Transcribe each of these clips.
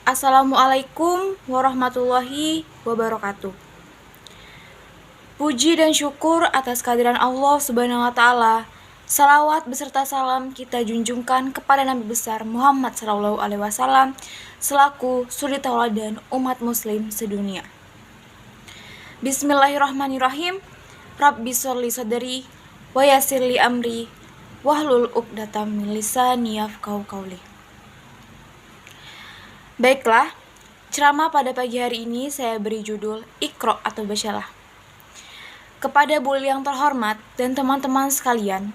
Assalamualaikum warahmatullahi wabarakatuh. Puji dan syukur atas kehadiran Allah Subhanahu wa Ta'ala. Salawat beserta salam kita junjungkan kepada Nabi besar Muhammad SAW selaku suri tauladan umat Muslim sedunia. Bismillahirrahmanirrahim. Rabbi sholli sadri wa yassirli amri wahlul 'uqdatam min lisani yafqahu qauli. Baiklah, ceramah pada pagi hari ini saya beri judul Iqra atau bacalah. Kepada buli yang terhormat dan teman-teman sekalian,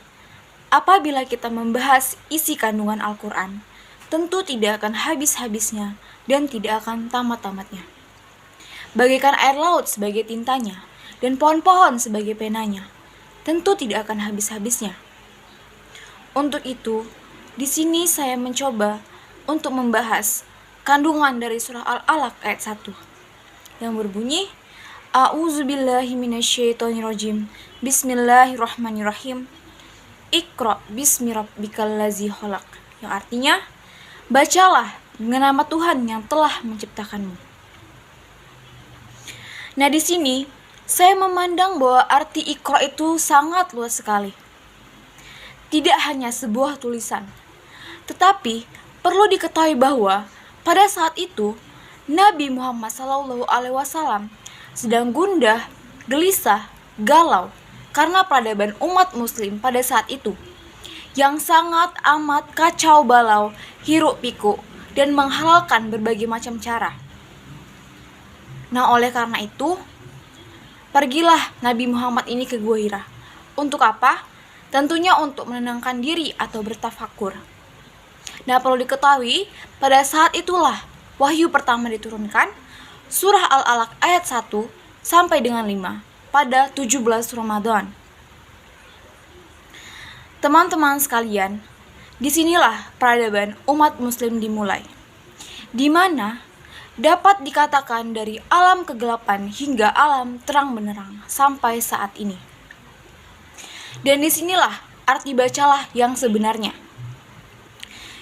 apabila kita membahas isi kandungan Al-Quran, tentu tidak akan habis-habisnya dan tidak akan tamat-tamatnya. Bagaikan air laut sebagai tintanya dan pohon-pohon sebagai penanya, tentu tidak akan habis-habisnya. Untuk itu, di sini saya mencoba untuk membahas kandungan dari surah Al-Alaq ayat 1 yang berbunyi A'udzubillahi minasyaitonirrajim. Bismillahirrahmanirrahim. Iqra bismi rabbikal ladzi khalaq. Yang artinya, bacalah dengan nama Tuhan yang telah menciptakanmu. Nah, di sini saya memandang bahwa arti Iqra itu sangat luas sekali. Tidak hanya sebuah tulisan, tetapi perlu diketahui bahwa pada saat itu Nabi Muhammad SAW sedang gundah, gelisah, galau karena peradaban umat muslim pada saat itu yang sangat amat kacau balau, hiruk pikuk, dan menghalalkan berbagai macam cara. Nah, oleh karena itu, pergilah Nabi Muhammad ini ke Gua Hira. Untuk apa? Tentunya untuk menenangkan diri atau bertafakur. Nah, perlu diketahui, pada saat itulah wahyu pertama diturunkan, surah Al-Alaq ayat 1 sampai dengan 5 pada 17 Ramadan. Teman-teman sekalian, disinilah peradaban umat muslim dimulai, di mana dapat dikatakan dari alam kegelapan hingga alam terang benderang sampai saat ini. Dan disinilah arti bacalah yang sebenarnya,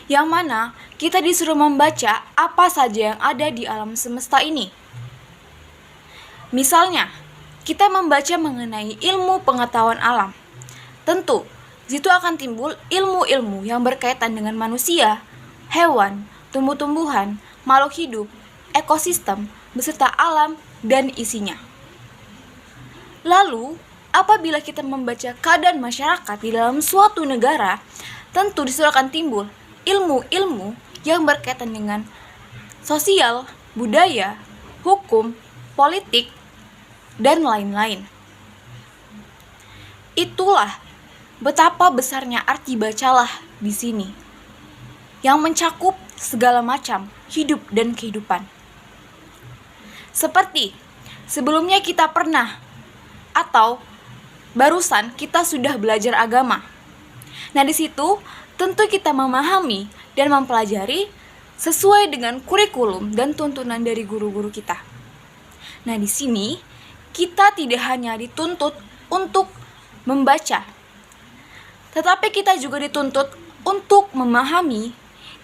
yang mana kita disuruh membaca apa saja yang ada di alam semesta ini. Misalnya, kita membaca mengenai ilmu pengetahuan alam. Tentu, situ akan timbul ilmu-ilmu yang berkaitan dengan manusia, hewan, tumbuh-tumbuhan, makhluk hidup, ekosistem, beserta alam dan isinya. Lalu, apabila kita membaca keadaan masyarakat di dalam suatu negara, tentu disuruh akan timbul ilmu-ilmu yang berkaitan dengan sosial, budaya, hukum, politik, dan lain-lain. Itulah betapa besarnya arti bacalah di sini, yang mencakup segala macam hidup dan kehidupan. Seperti sebelumnya kita pernah atau barusan kita sudah belajar agama. Nah, di situ tentu kita memahami dan mempelajari sesuai dengan kurikulum dan tuntunan dari guru-guru kita. Nah, di sini kita tidak hanya dituntut untuk membaca, tetapi kita juga dituntut untuk memahami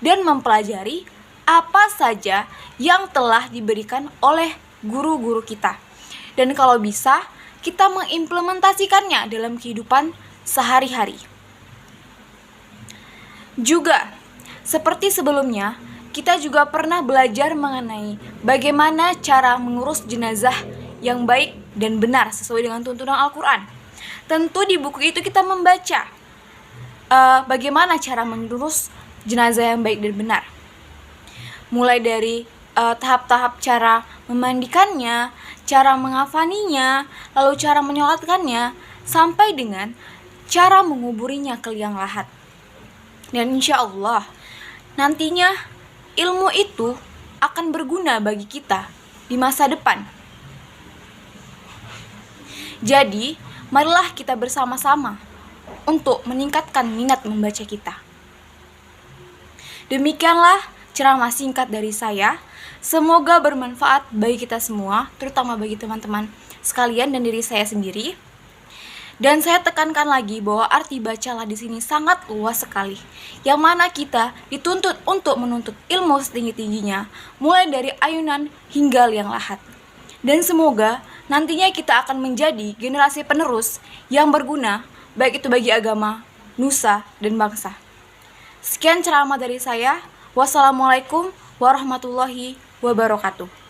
dan mempelajari apa saja yang telah diberikan oleh guru-guru kita. Dan kalau bisa, kita mengimplementasikannya dalam kehidupan sehari-hari. Juga, seperti sebelumnya, kita juga pernah belajar mengenai bagaimana cara mengurus jenazah yang baik dan benar sesuai dengan tuntunan Al-Quran. Tentu di buku itu kita membaca bagaimana cara mengurus jenazah yang baik dan benar. Mulai dari tahap-tahap cara memandikannya, cara mengafaninya, lalu cara menyolatkannya, sampai dengan cara menguburinya ke liang lahat. Dan insya Allah, nantinya ilmu itu akan berguna bagi kita di masa depan. Jadi, marilah kita bersama-sama untuk meningkatkan minat membaca kita. Demikianlah ceramah singkat dari saya. Semoga bermanfaat bagi kita semua, terutama bagi teman-teman sekalian dan diri saya sendiri. Dan saya tekankan lagi bahwa arti bacalah di sini sangat luas sekali, yang mana kita dituntut untuk menuntut ilmu setinggi-tingginya, mulai dari ayunan hingga liang lahat. Dan semoga nantinya kita akan menjadi generasi penerus yang berguna, baik itu bagi agama, nusa, dan bangsa. Sekian ceramah dari saya. Wassalamualaikum warahmatullahi wabarakatuh.